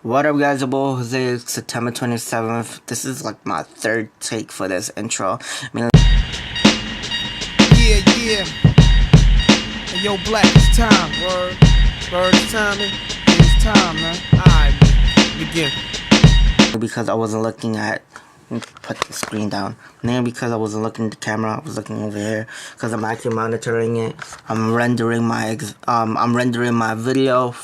What up, guys? Your boy Jose. It's September 27th. This is like my third take for this intro. Yeah. Hey, yo, Black, it's time. Word, it's timing. It's time, man. Alright, begin. Because I wasn't looking at. Put the screen down. Mainly because I wasn't looking at the camera. I was looking over here because I'm actually monitoring it. I'm rendering my video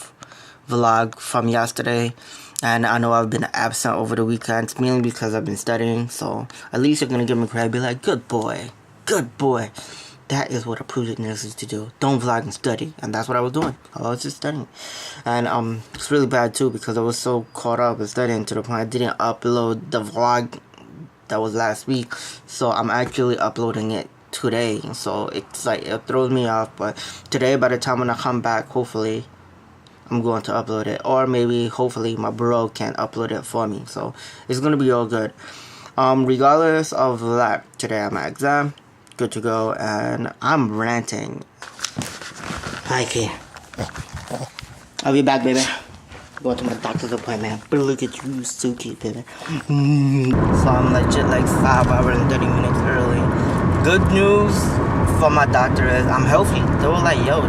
vlog from yesterday, and I know I've been absent over the weekends, mainly because I've been studying. So at least you're gonna give me credit, be like, good boy. That is what a prudent nurse is to do. Don't vlog and study, and that's what I was doing. I was just studying, and it's really bad too because I was so caught up with studying to the point I didn't upload the vlog that was last week. So I'm actually uploading it today. So it's like it throws me off, but today, by the time when I come back, hopefully I'm going to upload it, or maybe hopefully my bro can upload it for me. So it's gonna be all good. Regardless of that, today I'm at exam, good to go, and I'm ranting. Hi, kid. I'll be back, baby. Going to my doctor's appointment. But look at you, so cute, baby. So I'm legit like 5 hours and 30 minutes early. Good news for my doctor is I'm healthy. They were like, yo,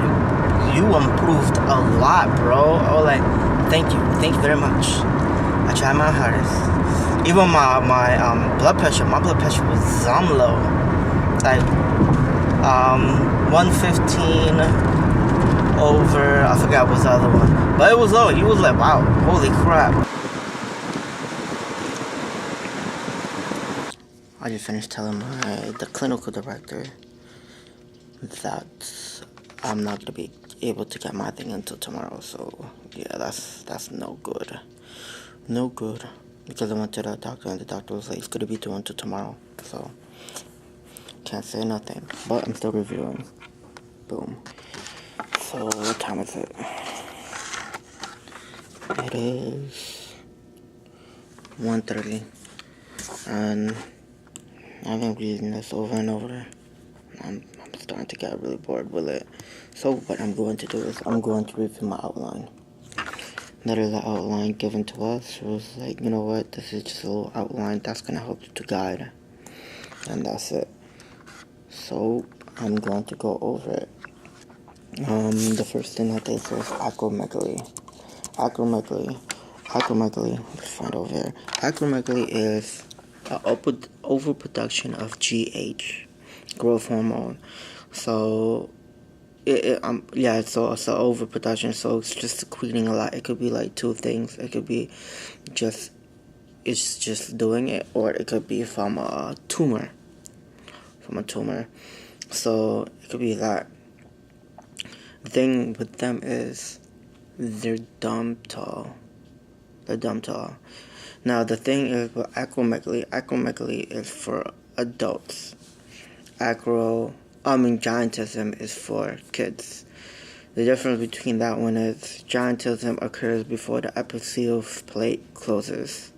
you improved a lot, bro. I was like, thank you very much. I tried my hardest. Even my blood pressure was low, like 115 over, I forgot what's the other one, but it was low. He was like, wow, holy crap. I just finished telling the clinical director that I'm not gonna be able to get my thing until tomorrow. So yeah, that's no good, because I went to the doctor and the doctor was like, it's gonna be due until tomorrow. So can't say nothing, but I'm still reviewing. Boom. So what time is it? It is 1:30, and I've been reading this over and over. I'm starting to get really bored with it. So what I'm going to do is I'm going to review my outline. That is the outline given to us. It was like, you know what, this is just a little outline that's going to help you to guide. And that's it. So I'm going to go over it. The first thing that they say is acromegaly. Acromegaly, let's find over here. Acromegaly is an overproduction of GH, growth hormone. So so overproduction. So it's just secreting a lot. It could be like two things. It could be it's just doing it, or it could be from a tumor. So it could be that. The thing with them is they're dumb tall. Now the thing is with acromegaly is for adults. Giantism is for kids. The difference between that one is giantism occurs before the epithelial plate closes.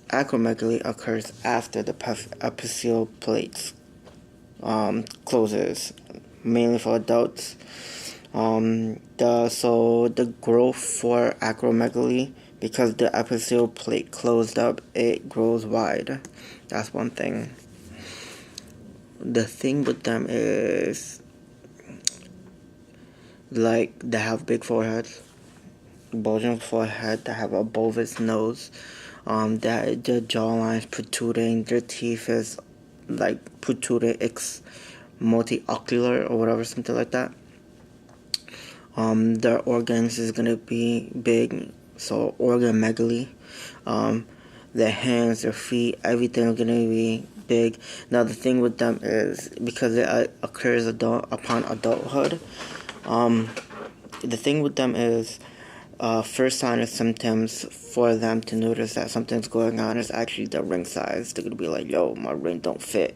Acromegaly occurs after the epithelial plate closes, mainly for adults. The growth for acromegaly, because the epithelial plate closed up, it grows wide. That's one thing. The thing with them is, like, they have big foreheads, bulging forehead, they have a bulbous nose, that their jawline is protruding, their teeth is like protruding, it's multiocular or whatever, something like that. Their organs is gonna be big, so organomegaly. Their hands, their feet, everything is gonna be big. Now the thing with them is, because it occurs upon adulthood, the thing with them is, first sign of symptoms for them to notice that something's going on is actually the ring size. They're gonna be like, yo, my ring don't fit.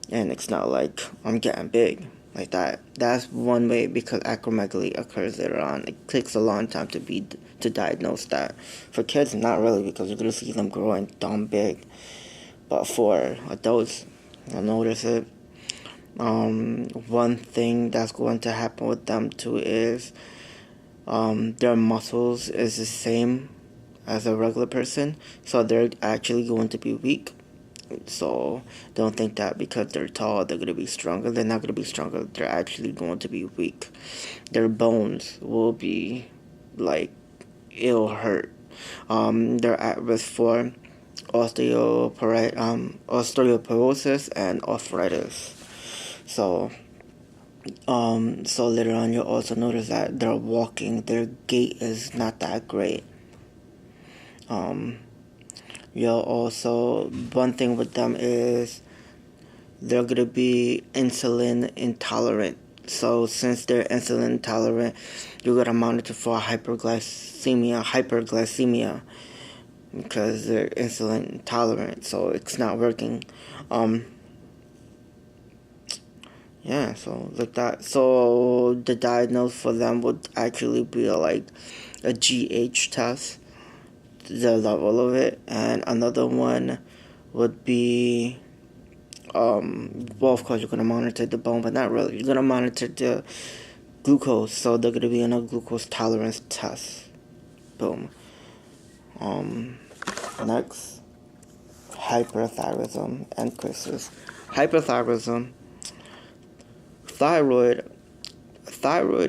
And it's not like I'm getting big like that. That's one way, because acromegaly occurs later on. It takes a long time to diagnose that. For kids, not really, because you're gonna see them growing dumb big. But for adults, you'll notice it. One thing that's going to happen with them too is their muscles is the same as a regular person, so they're actually going to be weak. So don't think that because they're tall they're going to be stronger. They're not going to be stronger. They're actually going to be weak. Their bones will be like, it'll hurt. They're at risk for osteoporosis and arthritis. So so later on you'll also notice that they're walking, their gait is not that great. You'll also, one thing with them is they're going to be insulin intolerant. So since they're insulin intolerant, you're going to monitor for hyperglycemia, because they're insulin intolerant, so it's not working. Yeah, so like that. So the diagnosis for them would actually be like a GH test, the level of it, and another one would be well, of course you're gonna monitor the bone, but not really. You're gonna monitor the glucose, so they're gonna be in a glucose tolerance test. Boom. Next, hyperthyroidism and crisis. Hyperthyroidism. Thyroid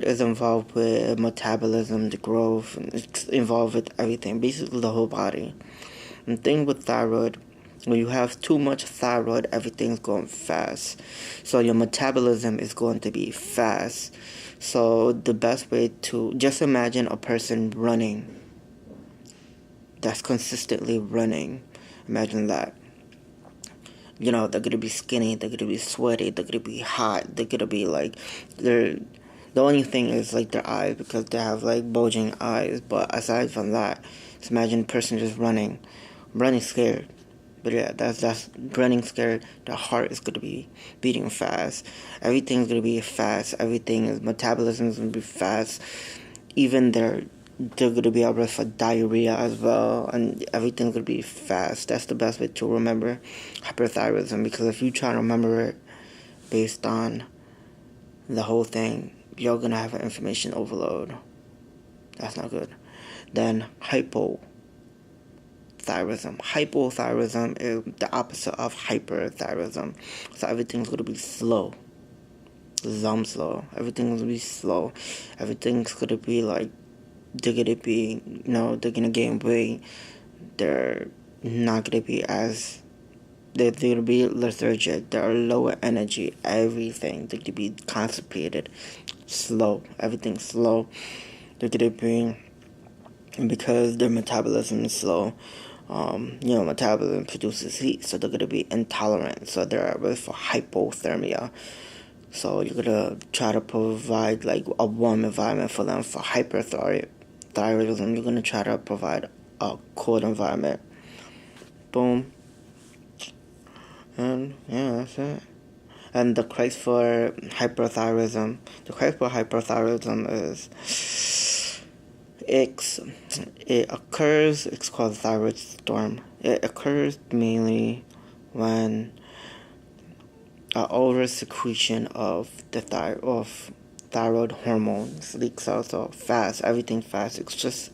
is involved with metabolism, the growth, and it's involved with everything, basically the whole body. And the thing with thyroid, when you have too much thyroid, everything's going fast. So your metabolism is going to be fast. So the best way to, just imagine a person running, that's consistently running. Imagine that. You know, they're gonna be skinny, they're gonna be sweaty, they're gonna be hot, they're gonna be like, the only thing is like their eyes, because they have like bulging eyes. But aside from that, just imagine a person just running scared. But yeah, that's running scared. The heart is gonna be beating fast. Everything's gonna be fast. Metabolism is gonna be fast. Even they're going to be at risk for diarrhea as well, and everything's going to be fast. That's the best way to remember hyperthyroidism, because if you try to remember it based on the whole thing, you're going to have an information overload. That's not good. Then hypothyroidism. Hypothyroidism is the opposite of hyperthyroidism. So everything's going to be slow. Slow. Everything's going to be slow. Everything's going to be like, they're going to be, they're going to gain weight. They're not going to be they're going to be lethargic. They're lower energy. Everything. They're going to be constipated. Slow. Everything's slow. They're going to be, because their metabolism is slow, metabolism produces heat, so they're going to be intolerant. So they're at risk for hypothermia. So you're going to try to provide like a warm environment for them. For hyperthyroidism, you're going to try to provide a cold environment. Boom. And yeah, that's it. And the craze for hyperthyroidism. Is it occurs, it's called thyroid storm. It occurs mainly when over secretion of thyroid hormones leaks out. So fast, everything fast. It's just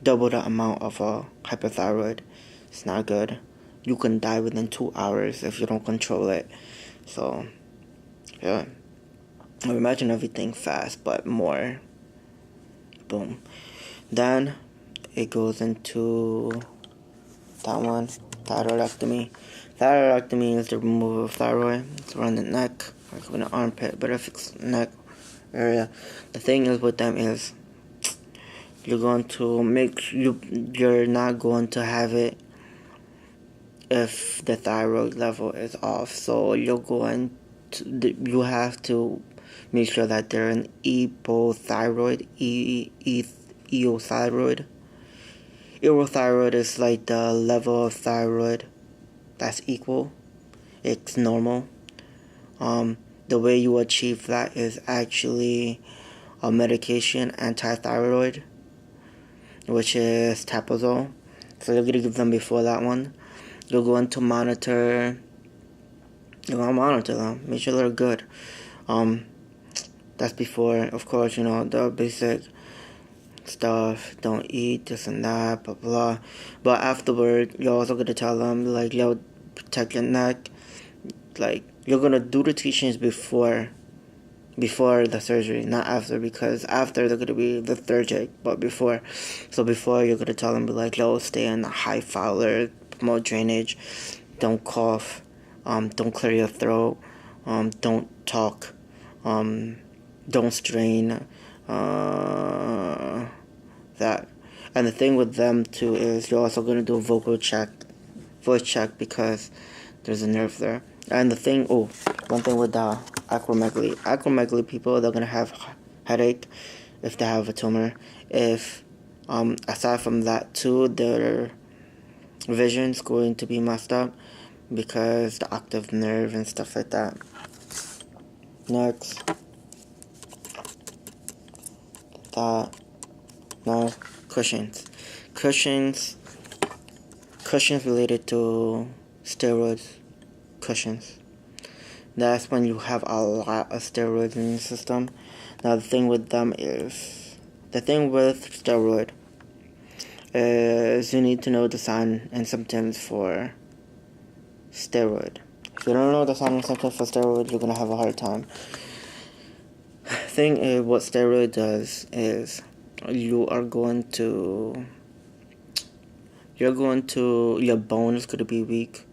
double the amount of a hyperthyroid. It's not good. You can die within 2 hours if you don't control it. So yeah, imagine everything fast but more. Boom. Then it goes into that one, thyroidectomy. Thyroidectomy is the removal of thyroid. It's around the neck, like with an armpit, but if it's neck area. The thing is with them is you're going to you're not going to have it if the thyroid level is off. So you have to make sure that they're an euthyroid. Euthyroid is like the level of thyroid that's equal. It's normal. The way you achieve that is actually a medication, antithyroid, which is tapazole. So you're gonna give them before that one. You're going to monitor. You're gonna monitor them. Make sure they're good. That's before, of course, the basic stuff, don't eat this and that, blah blah. But afterward, you're also gonna tell them like, yo, protect your neck. Like, you're gonna do the teachings before the surgery, not after, because after they're gonna be lethargic, but before. So before, you're gonna tell them, be like, yo, stay in a high fowler, promote drainage, don't cough, don't clear your throat, don't talk, don't strain, that. And the thing with them too is you're also gonna do a voice check, because there's a nerve there. And the thing, one thing with the acromegaly people, they're gonna have headache if they have a tumor. If aside from that too, their vision's going to be messed up because the octave nerve and stuff like that. Next, now Cushing's related to steroids. Cushing's. That's when you have a lot of steroids in your system. Now the thing with steroid is you need to know the sign and symptoms for steroid. If you don't know the sign and symptoms for steroid, you're gonna have a hard time. Thing is, what steroid does is your bone is gonna be weak,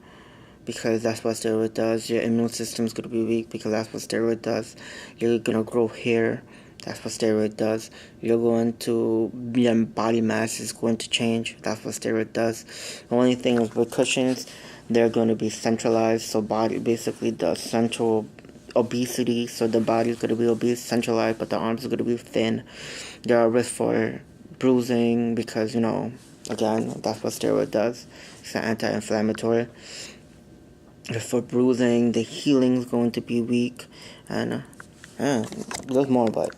because that's what steroid does. Your immune system is going to be weak, because that's what steroid does. You're going to grow hair. That's what steroid does. Your body mass is going to change. That's what steroid does. The only thing with cushions, they're going to be centralized. So body, basically the central obesity. So the body is going to be obese, centralized, but the arms are going to be thin. There are risks for bruising, because, again, that's what steroid does. It's an anti-inflammatory. For bruising, the healing is going to be weak, and there's more, but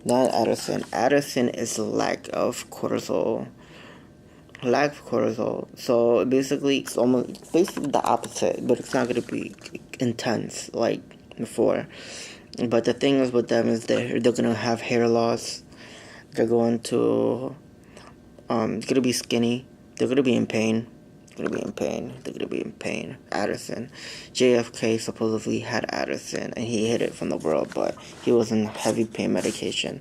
not Addison. Addison is lack of cortisol. So basically, it's basically the opposite, but it's not going to be intense like before. But the thing is with them is they're going to have hair loss. They're going to be skinny. They're going to be in pain. They're going to be in pain. Addison. JFK supposedly had Addison, and he hid it from the world, but he was in heavy pain medication.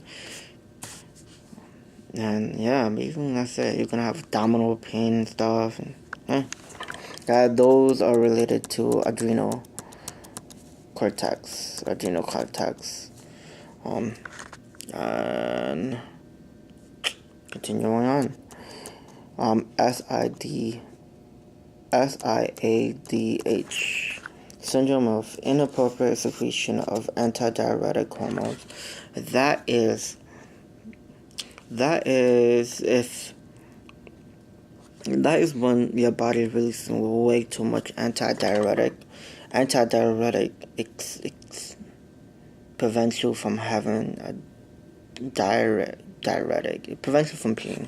And yeah, basically that's it. You're going to have abdominal pain and stuff. And, those are related to adrenal cortex. And continuing on. SIADH, syndrome of inappropriate secretion of antidiuretic hormones. That is when your body is releasing way too much antidiuretic. Antidiuretic prevents you from having a diuretic. It prevents you from peeing.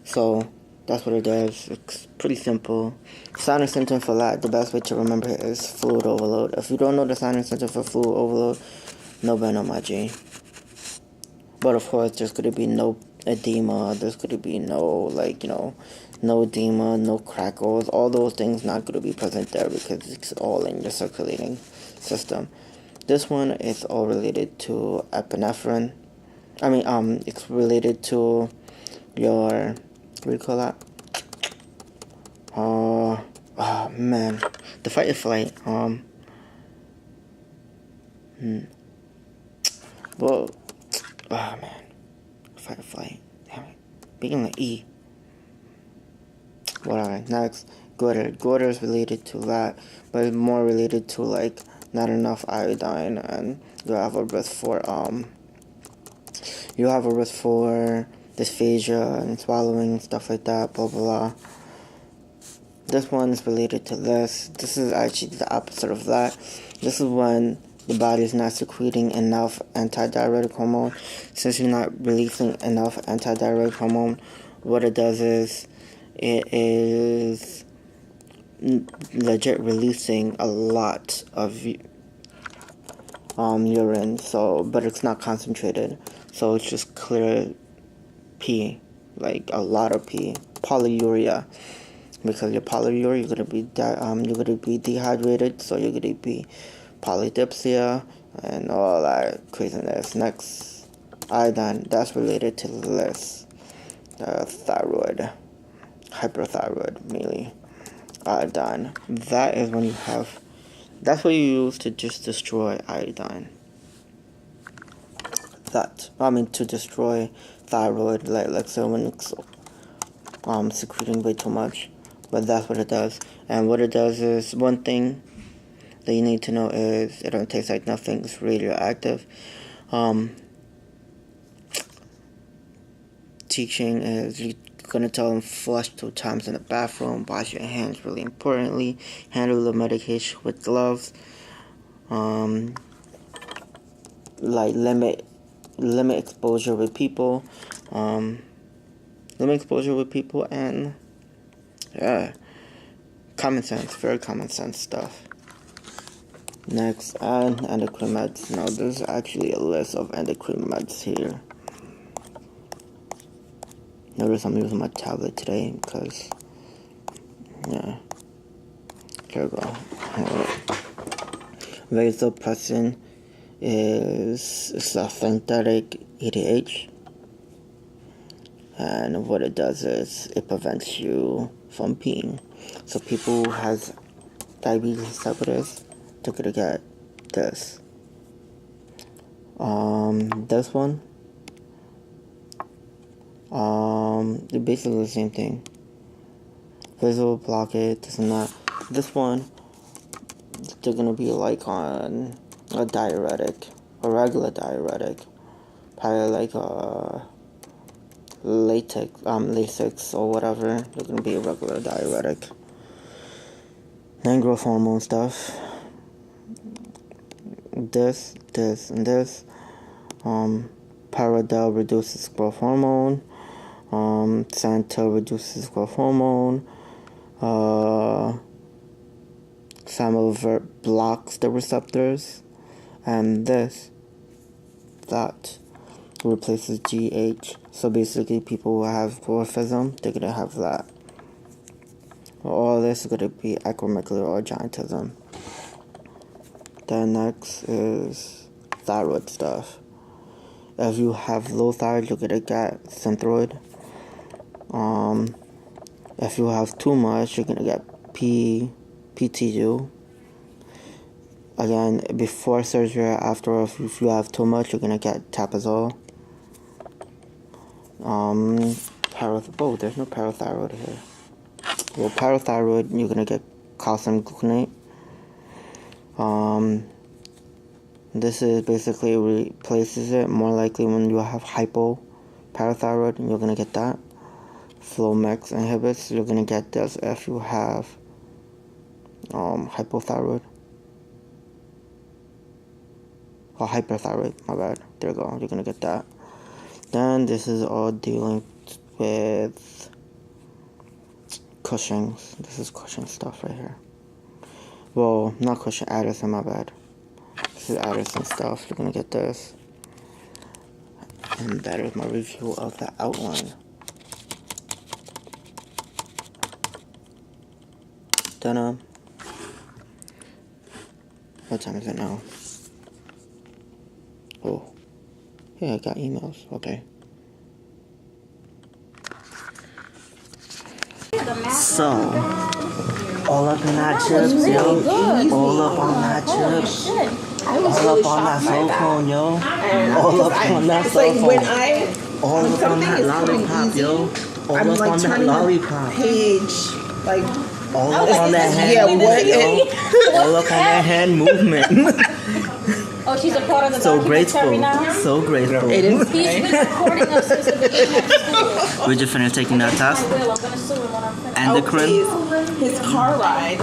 So that's what it does. It's pretty simple. Sign and symptom for that, the best way to remember it is fluid overload. If you don't know the sign and symptom for fluid overload, no bueno, my G. But of course, there's going to be no edema. There's going to be no edema, no crackles. All those things not going to be present there, because it's all in your circulating system. This one is all related to epinephrine. It's related to your, what do you call that? The fight or flight. Fight or flight. Damn it. Beginning with E. Whatever. Next, goiter. Goiter is related to that, but it's more related to not enough iodine, and you have a risk for dysphagia and swallowing and stuff like that, blah, blah, blah. This one is related to this. This is actually the opposite of that. This is when the body is not secreting enough antidiuretic hormone. Since you're not releasing enough antidiuretic hormone, what it does is it is legit releasing a lot of urine, but it's not concentrated. So it's just clear pee, like a lot of pee, polyuria. Because your polyuria, you're gonna be dehydrated, so you're gonna be polydipsia and all that craziness. Next, iodine. That's related to this thyroid, hyperthyroid, mainly. Iodine. That is when you have. That's what you use to just destroy iodine. To destroy thyroid, like so when it's secreting way too much. But that's what it does. And what it does is, one thing that you need to know is it don't taste like nothing. It's radioactive. Teaching is you're gonna tell them flush 2 times in the bathroom, wash your hands really importantly, handle the medication with gloves, like limit exposure with people, and yeah, common sense, very common sense stuff. Next, and endocrine meds. Now, there's actually a list of endocrine meds here. Notice I'm using my tablet today because, yeah. Here we go. Vasopressin is a synthetic EDH. And what it does is it prevents you from peeing. So people who has diabetes insipidus, they're gonna get this. This one. They're basically the same thing. Visual blockade, this and that. This one, they're gonna be like on a diuretic, a regular diuretic, probably like a Lasix or whatever. They're gonna be a regular diuretic. Then growth hormone stuff. This, and this. Paradel reduces growth hormone. Santel reduces growth hormone. Samovert blocks the receptors. And that replaces GH. So basically, people who have dwarfism, they're gonna have that. All this is gonna be acromegaly or giantism. Then next is thyroid stuff. If you have low thyroid, you're gonna get Synthroid. If you have too much, you're gonna get PTU. Again, before surgery, after, if you have too much, you're gonna get Tapazole. There's no parathyroid here. Well, parathyroid, you're gonna get calcium gluconate. This is basically replaces it. More likely when you have hypoparathyroid, you're gonna get that. Flomex inhibits, you're gonna get this if you have hypothyroid. Or hyperthyroid, my bad. There you go, you're gonna get that. Then this is all dealing with Cushing's. This is Cushing stuff right here. Well, not Cushing, Addison, my bad. This is Addison stuff. You're gonna get this. And that is my review of the outline. Then, what time is it now? Oh. Yeah, I got emails. Okay. So, all up in that chips, yo. All up on that chips. All up on that cell phone, yo. All up on that cell phone. All up on that lollipop, yo. All up on that lollipop. Page, like, all up on that hand movement, yo. All up on that hand movement. Oh, she's a part of the So grateful. documentary now? So grateful. it is. He's been recording us since the beginning of school. We just finished taking that I test. will. I'm going to sue him when I'm finished. Endocrine. His car ride,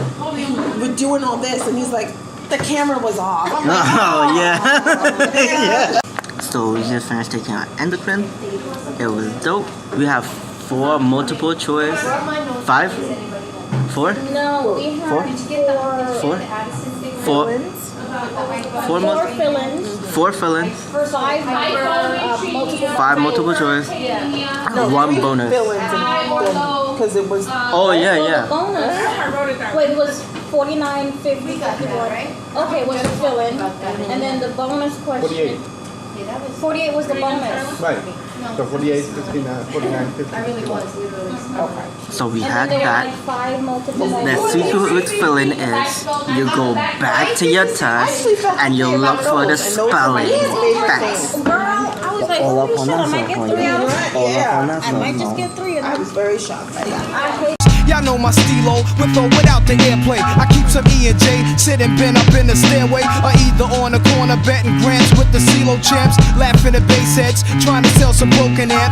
we're doing all this, and he's like, the camera was off. I'm like, Oh, yeah. Yeah. So we just finished taking our endocrine. It was dope. We have 4 multiple choice. 5? 4? No, we have 4? 4? 4? Four 4 fill-ins, 4 fill-ins, 5 multiple 5 multiple choice, No, 1 bonus. Fill-ins because it was. Oh yeah, yeah. bonus. Wait, it was 49, 50, 51. Okay, was the fill-in. And then the bonus question. 48 was the bonus. Right. So 48, 59, 49, 50. So we And had then there were that. like 5 multiple. The secret with fill-in is you go back to your test and you look for the spelling. Thanks. Girl, I was like, All up holy on shit, I that might get song, 3 out of yeah. All up on that I might song, just no. get 3 of I them. was very shocked by that. I hate Y'all know my stilo, with or without the airplay. I keep some E and J, sitting bent up in the stairway, or either on the corner betting grants with the CeeLo champs, laughing at bass heads, trying to sell some broken amps.